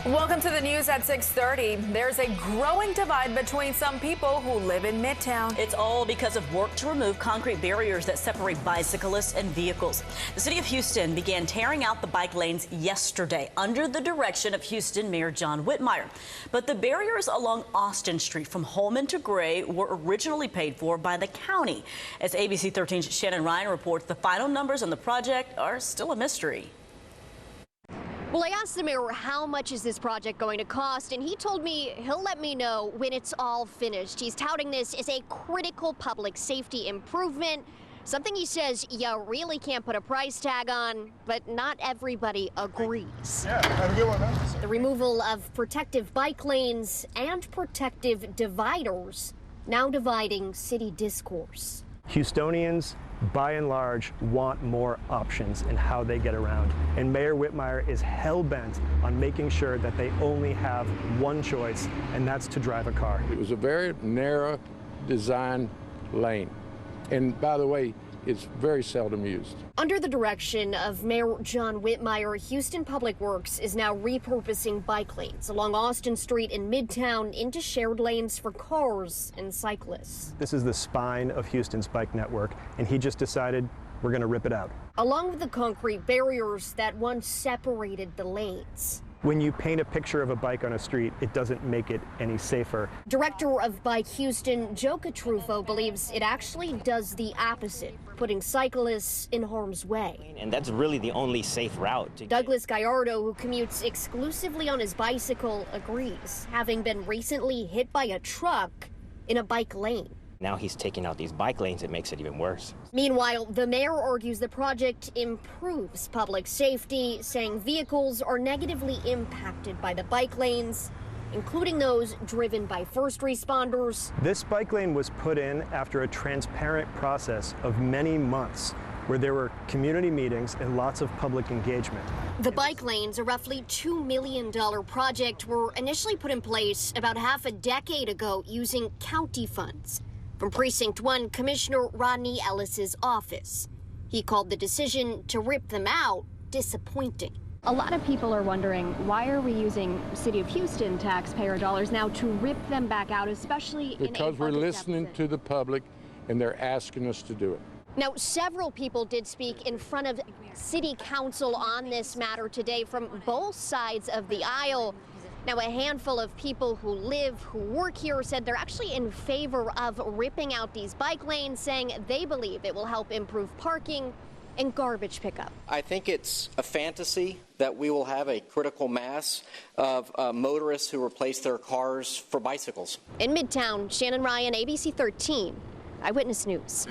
Welcome to the news at 6:30. There's a growing divide between some people who live in Midtown. It's all because of work to remove concrete barriers that separate bicyclists and vehicles. The city of Houston began tearing out the bike lanes yesterday under the direction of Houston Mayor John Whitmire. But the barriers along Austin Street from Holman to Gray were originally paid for by the county. As ABC 13's Shannon Ryan reports, the final numbers on the project are still a mystery. Well, I asked the mayor how much is this project going to cost, and he told me he'll let me know when it's all finished. He's touting this as a critical public safety improvement, something he says you really can't put a price tag on, but not everybody agrees. Yeah, have a good one, man. The removal of protective bike lanes and protective dividers now dividing city discourse. Houstonians, by and large, want more options in how they get around. And Mayor Whitmire is hell-bent on making sure that they only have one choice, and that's to drive a car. It was a very narrow design lane. And by the way, it's very seldom used. Under the direction of Mayor John Whitmire, Houston Public Works is now repurposing bike lanes along Austin Street in Midtown into shared lanes for cars and cyclists. This is the spine of Houston's bike network, and he just decided we're going to rip it out. Along with the concrete barriers that once separated the lanes. When you paint a picture of a bike on a street, it doesn't make it any safer. Director of Bike Houston, Joe Catrufo, believes it actually does the opposite, putting cyclists in harm's way. And that's really the only safe route. Douglas Gallardo, who commutes exclusively on his bicycle, agrees, having been recently hit by a truck in a bike lane. Now he's taking out these bike lanes, it makes it even worse. Meanwhile, the mayor argues the project improves public safety, saying vehicles are negatively impacted by the bike lanes, including those driven by first responders. This bike lane was put in after a transparent process of many months, where there were community meetings and lots of public engagement. The bike lanes, a roughly $2 million project, were initially put in place about half a decade ago using county funds from Precinct 1 Commissioner Rodney Ellis's office. He called the decision to rip them out disappointing. A lot of people are wondering, why are we using City of Houston taxpayer dollars now to rip them back out, especially because we're listening to the public and they're asking us to do it. Now, several people did speak in front of City Council on this matter today from both sides of the aisle. Now, a handful of people who work here said they're actually in favor of ripping out these bike lanes, saying they believe it will help improve parking and garbage pickup. I think it's a fantasy that we will have a critical mass of motorists who replace their cars for bicycles. In Midtown, Shannon Ryan, ABC 13, Eyewitness News.